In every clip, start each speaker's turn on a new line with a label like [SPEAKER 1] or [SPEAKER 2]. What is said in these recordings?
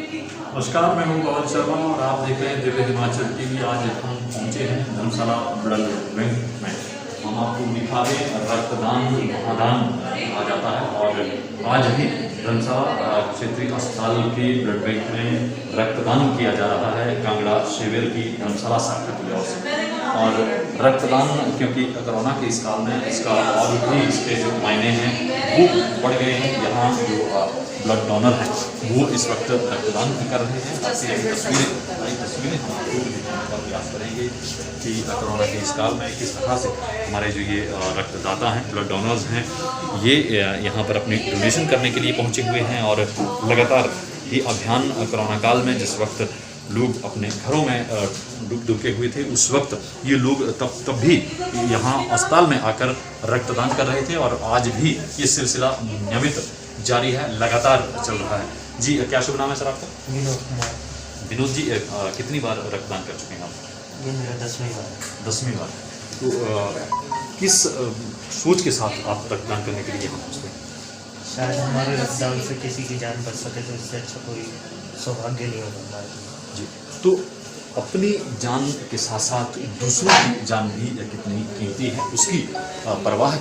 [SPEAKER 1] नमस्कार, मैं हूं पवन शर्मा और आप देख रहे हैं दिव्य हिमाचल टीवी। आज हम पहुंचे हैं धर्मशाला ब्लड बैंक में। हम आपको दिखा दें, रक्तदान महादान कहा जाता है और आज भी धर्मशाला क्षेत्रीय अस्पताल के ब्लड बैंक में रक्तदान किया जा रहा है कांगड़ा शिविर की धर्मशाला शाखा की ओर से। और रक्तदान, क्योंकि कोरोना के इस काल में इसका और भी इसके जो मायने हैं वो बढ़ गए हैं। यहाँ जो ब्लड डोनर हैं वो इस वक्त रक्तदान कर रहे हैं। तस्वीरें हम आपको दिखाने का प्रयास करेंगे कि कोरोना के इस काल में किस तरह से हमारे जो ये रक्तदाता हैं, ब्लड डोनर्स हैं, ये यहाँ पर अपनी डोनेशन करने के लिए पहुँचे हुए हैं। और लगातार ये अभियान कोरोना काल में जिस वक्त लोग अपने घरों में डूबे हुए थे, उस वक्त ये लोग तब भी यहाँ अस्पताल में आकर रक्तदान कर रहे थे और आज भी ये सिलसिला नियमित जारी है, लगातार चल रहा है। जी, क्या शुभ नाम है सर आपका?
[SPEAKER 2] विनोद कुमार।
[SPEAKER 1] विनोद जी, कितनी बार रक्तदान कर चुके हैं आप?
[SPEAKER 2] ये मेरा 10वीं बार।
[SPEAKER 1] 10वीं बार। तो किस सोच के साथ आप रक्तदान करने के लिए यहाँ पहुँचते हैं?
[SPEAKER 2] शायद हमारे रक्तदान से किसी की जान बच सके, तो इससे अच्छा कोई सौभाग्य नहीं होगा हमारे लिए।
[SPEAKER 1] जी, तो अपनी जान के साथ साथ दूसरों की जान भी कितनी कीमती है, उसकी परवाह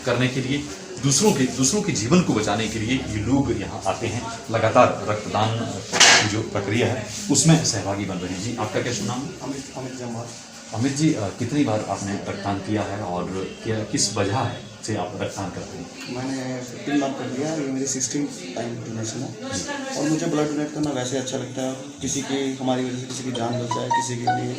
[SPEAKER 1] करने के लिए, दूसरों के जीवन को बचाने के लिए ये लोग यहाँ आते हैं। लगातार रक्तदान की जो प्रक्रिया है उसमें सहभागी बन रहे हैं। जी, आपका क्या नाम है?
[SPEAKER 2] अमित जमाल।
[SPEAKER 1] अमित जी, कितनी बार आपने रक्तदान किया है और क्या किस वजह से आप रक्तदान करते हैं?
[SPEAKER 3] मैंने 15 बार कर दिया। ये मेरी 16th टाइम डोनेशन है और मुझे ब्लड डोनेट करना वैसे अच्छा लगता है। किसी की, हमारी वजह से किसी की जान बच जाए, किसी के लिए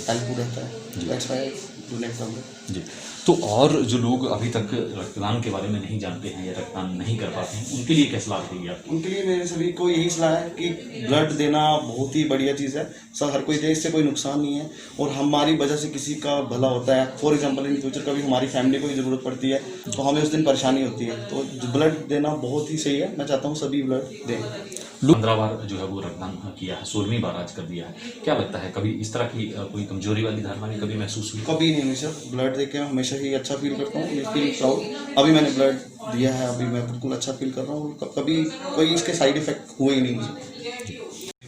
[SPEAKER 3] हेल्पफुल रहता है। दैट्स व्हाई डोनेट करूँगा।
[SPEAKER 1] जी, तो और जो लोग अभी तक रक्तदान के बारे में नहीं जानते हैं या रक्तदान नहीं कर पाते हैं, उनके लिए क्या सलाह देंगे आप?
[SPEAKER 3] उनके लिए मेरे सभी को यही सलाह है कि ब्लड देना बहुत ही बढ़िया चीज़ है। सर, हर कोई दे, इससे कोई नुकसान नहीं है और हमारी वजह से किसी का भला होता है। फॉर एग्जांपल, इन फ्यूचर कभी हमारी फैमिली को ही ज़रूरत पड़ती है तो हमें उस दिन परेशानी होती है, तो ब्लड देना बहुत ही सही है। मैं चाहता हूँ सभी ब्लड दें।
[SPEAKER 1] 15 बार जो है वो रक्तदान किया है, 16वीं बार आज कर दिया है। क्या लगता है, कभी इस तरह की कोई कमजोरी वाली धारणा भी कभी महसूस हुई?
[SPEAKER 3] कभी नहीं हुई सर। ब्लड दे के मैं हमेशा ही अच्छा फील करता हूँ। मैं फील प्राउड। अभी मैंने ब्लड दिया है, अभी मैं बिल्कुल अच्छा फील कर रहा हूँ। कभी कोई इसके साइड इफेक्ट हुए ही नहीं मुझे।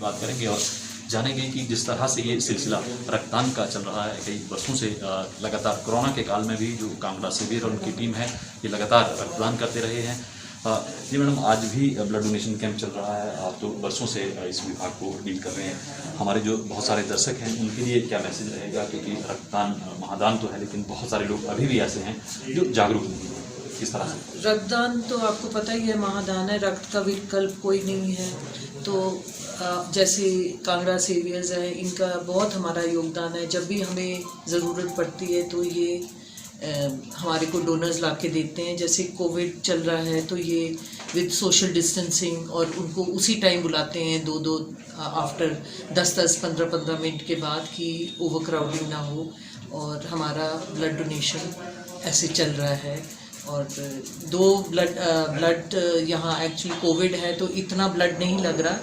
[SPEAKER 1] बात करेंगे और जानेंगे कि जिस तरह से ये सिलसिला रक्तदान का चल रहा है कई वर्षों से, लगातार कोरोना के काल में भी जो कांगड़ा शिविर और उनकी टीम है ये लगातार रक्तदान करते रहे हैं। जी मैडम, आज भी ब्लड डोनेशन कैंप चल रहा है। आप तो वर्षों से इस विभाग को डील कर रहे हैं। हमारे जो बहुत सारे दर्शक हैं उनके लिए क्या मैसेज रहेगा, क्योंकि रक्तदान महादान तो है लेकिन बहुत सारे लोग अभी भी ऐसे हैं जो जागरूक नहीं हैं, किस तरह से?
[SPEAKER 4] रक्तदान तो आपको पता ही है, महादान है, रक्त का विकल्प कोई नहीं है। तो जैसे कांगड़ा सेवियर्स है, इनका बहुत हमारा योगदान है। जब भी हमें ज़रूरत पड़ती है तो ये हमारे को डोनर्स ला के देते हैं। जैसे कोविड चल रहा है तो ये विद सोशल डिस्टेंसिंग और उनको उसी टाइम बुलाते हैं, दो आफ्टर 10-10, 15-15 मिनट के बाद, कि ओवर क्राउडिंग ना हो। और हमारा ब्लड डोनेशन ऐसे चल रहा है। और 2 ब्लड यहाँ एक्चुअली कोविड है तो इतना ब्लड नहीं लग रहा,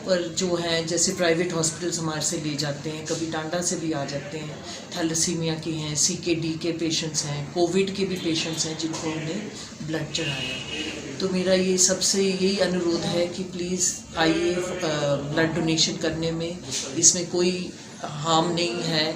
[SPEAKER 4] पर जो है जैसे प्राइवेट हॉस्पिटल्स हमारे से ले जाते हैं, कभी टांडा से भी आ जाते हैं, थैलेसीमिया के हैं, CKD के पेशेंट्स हैं, कोविड के भी पेशेंट्स हैं जिनको हमने ब्लड चढ़ाया। तो मेरा ये सबसे यही अनुरोध है कि प्लीज़ आइए ब्लड डोनेशन करने में, इसमें कोई हार्म नहीं है।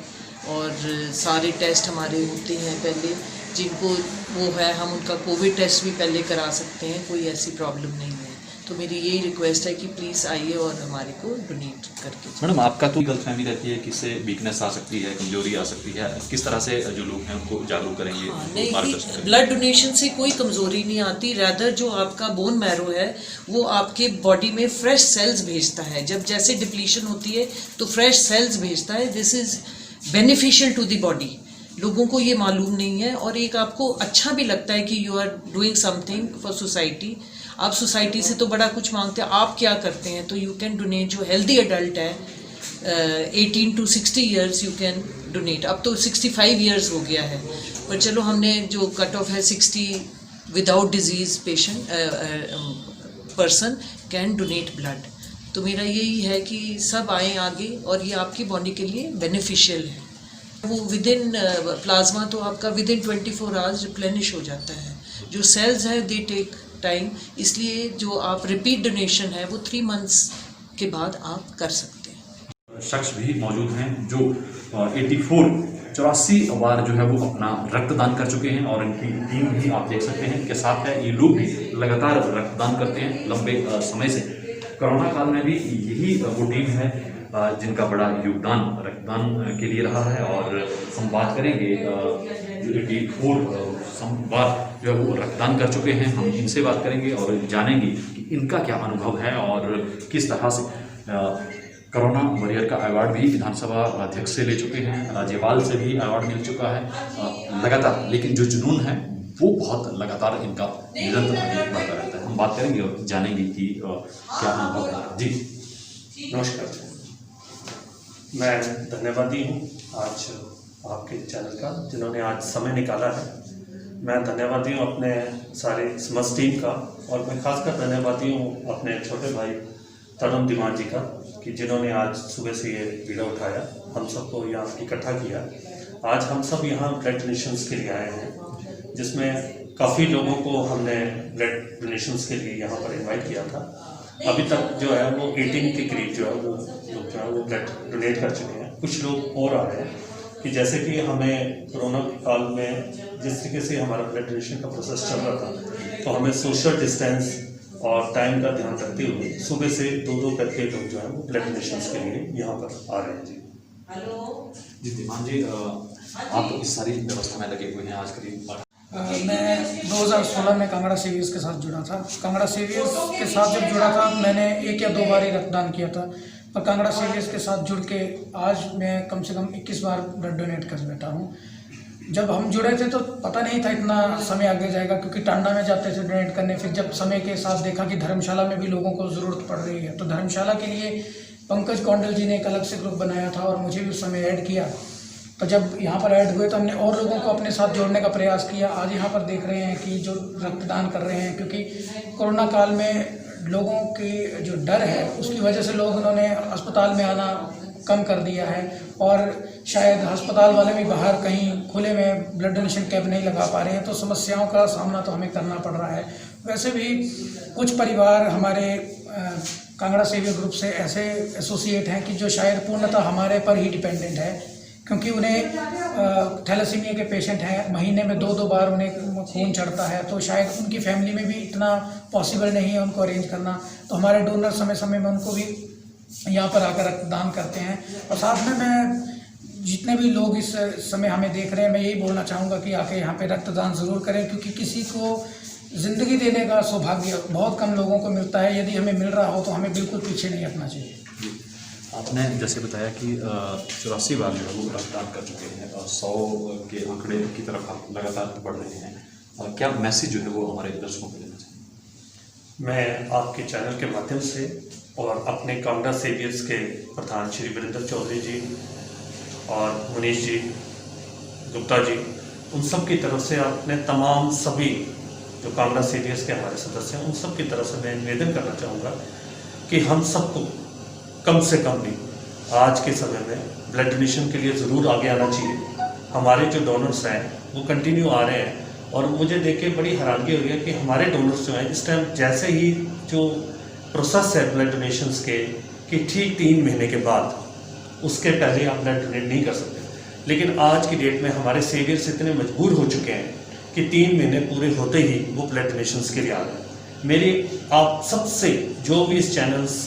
[SPEAKER 4] और सारे टेस्ट हमारे होते हैं पहले, जिनको वो है हम उनका कोविड टेस्ट भी पहले करा सकते हैं, कोई ऐसी प्रॉब्लम नहीं है। तो मेरी यही रिक्वेस्ट है कि प्लीज़ आइए और हमारे को डोनेट करके।
[SPEAKER 1] मैडम, आपका तो गलतफहमी रहती है कि इससे वीकनेस आ सकती है, कमजोरी आ सकती है, किस तरह से जो लोग हैं उनको जागरूक करेंगे?
[SPEAKER 4] नहीं, ब्लड डोनेशन से कोई कमज़ोरी नहीं आती। रैदर जो आपका बोन मैरो है वो आपके बॉडी में फ्रेश सेल्स भेजता है। जब जैसे डिप्लीशन होती है तो फ्रेश सेल्स भेजता है। This is beneficial to the body. लोगों को ये मालूम नहीं है और एक आपको अच्छा भी लगता है कि you are doing something for society. आप सोसाइटी से तो बड़ा कुछ मांगते हैं, आप क्या करते हैं? तो यू कैन डोनेट। जो हेल्दी एडल्ट है 18 to 60 years you can donate. अब तो 65 ईयर्स हो गया है, पर चलो हमने जो कट ऑफ है 60 without disease person can donate blood. तो मेरा यही है कि सब आएँ आगे और ये आपकी बॉडी के लिए बेनिफिशियल है। वो विदिन प्लाज्मा तो आपका विदिन 24 आवर्स रिप्लेनिश हो जाता है। जो सेल्स है दे टेक टाइम, इसलिए जो आप रिपीट डोनेशन है वो 3 मंथ्स के बाद आप कर सकते हैं।
[SPEAKER 1] शख्स भी मौजूद हैं जो 84 बार जो है वो अपना रक्तदान कर चुके हैं और इनकी टीम भी आप देख सकते हैं इनके साथ है। ये लोग भी लगातार रक्तदान करते हैं लंबे समय से। कोरोना काल में भी यही वो टीम है जिनका बड़ा योगदान रक्तदान के लिए रहा है। और हम बात करेंगे जो 84 बार जो है वो रक्तदान कर चुके हैं, हम इनसे बात करेंगे और जानेंगे कि इनका क्या अनुभव है और किस तरह से कोरोना वॉरियर का अवार्ड भी विधानसभा अध्यक्ष से ले चुके हैं, राज्यपाल से भी अवार्ड मिल चुका है लगातार। लेकिन जो जुनून है वो बहुत लगातार इनका निरंतर आगे बढ़ता रहता है। हम बात करेंगे और जानेंगे कि क्या अनुभव है। जी
[SPEAKER 2] नमस्कार, मैं धन्यवादी हूँ आज आपके चैनल का जिन्होंने आज समय निकाला है। मैं धन्यवादी हूँ अपने सारे समस्त टीम का और मैं खासकर धन्यवादी हूँ अपने छोटे भाई तरुण दिमाग जी का कि जिन्होंने आज सुबह से ये वीडियो उठाया, हम सबको यहाँ इकट्ठा किया। आज हम सब यहाँ ब्लड डोनेशंस के लिए आए हैं, जिसमें काफ़ी लोगों को हमने ब्लड डोनेशंस के लिए यहाँ पर इनवाइट किया था। अभी तक जो है वो 18 के करीब जो है वो लोग जो है वो ब्लड डोनेट कर चुके हैं। कुछ लोग और आ रहे हैं कि जैसे कि हमें कोरोना काल में जिस तरीके से हमारा ब्लड डोनेशन का प्रोसेस चल रहा था, तो हमें सोशल डिस्टेंस और टाइम का ध्यान रखते हुए सुबह से 2-2 करके लोग जो है वो ब्लड डोनेशन के लिए यहाँ पर आ रहे हैं। जी
[SPEAKER 1] दिमान जी, आप इस सारी व्यवस्था में लगे हुए हैं आज करीब।
[SPEAKER 5] मैं 2016 में कांगड़ा सेवियर्स के साथ जुड़ा था। कांगड़ा सेवियर्स के साथ जब जुड़ा था मैंने 1 या 2 बार ही रक्तदान किया था, पर कांगड़ा सेवियर्स के साथ जुड़ के आज मैं कम से कम 21 बार ब्लड डोनेट कर बैठा हूँ। जब हम जुड़े थे तो पता नहीं था इतना समय आगे जाएगा, क्योंकि टांडा में जाते थे डोनेट करने। फिर जब समय के साथ देखा कि धर्मशाला में भी लोगों को ज़रूरत पड़ रही है, तो धर्मशाला के लिए पंकज कौंडल जी ने एक अलग से ग्रुप बनाया था और मुझे भी उस समय ऐड किया। तो जब यहाँ पर ऐड हुए तो हमने और लोगों को अपने साथ जोड़ने का प्रयास किया। आज यहाँ पर देख रहे हैं कि जो रक्तदान कर रहे हैं, क्योंकि कोरोना काल में लोगों की जो डर है उसकी वजह से लोग उन्होंने अस्पताल में आना कम कर दिया है और शायद अस्पताल वाले भी बाहर कहीं खुले में ब्लड डोनेशन कैंप नहीं लगा पा रहे हैं, तो समस्याओं का सामना तो हमें करना पड़ रहा है। वैसे भी कुछ परिवार हमारे कांगड़ा सेवियर ग्रुप से ऐसे एसोसिएट हैं कि जो शायद पूर्णतः हमारे पर ही डिपेंडेंट है, क्योंकि उन्हें थैलेसीमिया के पेशेंट हैं, महीने में 2-2 बार उन्हें खून चढ़ता है, तो शायद उनकी फैमिली में भी इतना पॉसिबल नहीं है उनको अरेंज करना। तो हमारे डोनर समय समय में उनको भी यहाँ पर आकर रक्तदान करते हैं। और साथ में मैं जितने भी लोग इस समय हमें देख रहे हैं, मैं यही बोलना चाहूँगा कि आके यहाँ पे रक्तदान ज़रूर करें, क्योंकि किसी को ज़िंदगी देने का सौभाग्य बहुत कम लोगों को मिलता है। यदि हमें मिल रहा हो तो हमें बिल्कुल पीछे नहीं हटना चाहिए।
[SPEAKER 1] आपने जैसे बताया कि 84 बार जो है वो रक्तदान कर चुके हैं और 100 के आंकड़े की तरफ आप लगातार बढ़ रहे हैं, और क्या मैसेज जो है वो हमारे दर्शकों को देना चाहिए?
[SPEAKER 2] मैं आपके चैनल के माध्यम से और अपने कांगड़ा सेवियर्स के प्रधान श्री वीरेंद्र चौधरी जी और मुनीश जी गुप्ता जी, उन सब की तरफ से अपने तमाम सभी जो कांगड़ा सेवियर्स के हमारे सदस्य हैं, उन सब की तरफ से मैं निवेदन करना चाहूँगा कि हम सबको कम से कम भी आज के समय में ब्लड डोनेशन के लिए ज़रूर आगे आना चाहिए। हमारे जो डोनर्स हैं वो कंटिन्यू आ रहे हैं और मुझे देख के बड़ी हैरानगी हो रही है कि हमारे डोनर्स जो हैं इस टाइम जैसे ही जो प्रोसेस है ब्लड डोनेशंस के कि ठीक 3 महीने के बाद, उसके पहले आप ब्लड डोनेट नहीं कर सकते। लेकिन आज की डेट में हमारे सेवियर्स इतने मजबूर हो चुके हैं कि 3 महीने पूरे होते ही वो ब्लड डोनेशंस के लिए आ रहे हैं। मेरी आप सबसे जो भी इस चैनल्स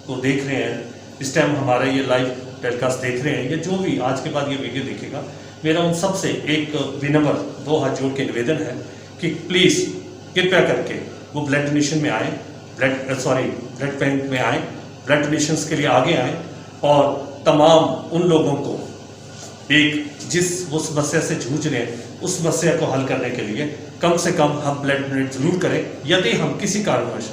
[SPEAKER 2] को देख रहे हैं, इस टाइम हमारा ये लाइव टेलीकास्ट देख रहे हैं या जो भी आज के बाद ये वीडियो देखेगा, मेरा उन सबसे एक विनम्र 2 हाथ जोड़ के निवेदन है कि प्लीज़ कृपया करके वो ब्लड डोनेशन में आए, ब्लड बैंक में आए, ब्लड डोनेशंस के लिए आगे आए और तमाम उन लोगों को एक जिस वो समस्या से जूझ रहे हैं उस समस्या को हल करने के लिए कम से कम हम ब्लड डोनेट ज़रूर करें। यदि हम किसी कारणवश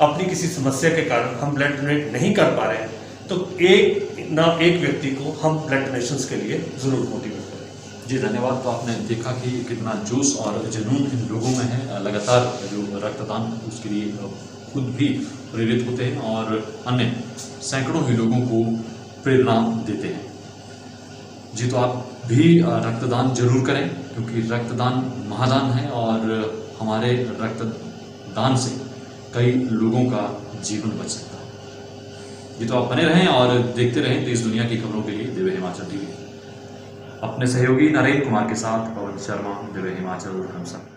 [SPEAKER 2] अपनी किसी समस्या के कारण हम ब्लड डोनेट नहीं कर पा रहे हैं तो एक व्यक्ति को हम ब्लड डोनेशंस के लिए ज़रूर मोटिवेट करें।
[SPEAKER 1] जी धन्यवाद। तो आपने देखा कि कितना जोश और जुनून इन लोगों में है। लगातार जो रक्तदान उसके लिए खुद भी प्रेरित होते हैं और अन्य सैकड़ों ही लोगों को प्रेरणा देते हैं। जी तो आप भी रक्तदान जरूर करें, क्योंकि रक्तदान महादान है और हमारे रक्तदान से कई लोगों का जीवन बच सकता है। जी तो आप बने रहें और देखते रहें देश दुनिया की खबरों के लिए दिव्य हिमाचल टीवी। अपने सहयोगी नरेंद्र कुमार के साथ पवन शर्मा, दिव्य हिमाचल, हमसा।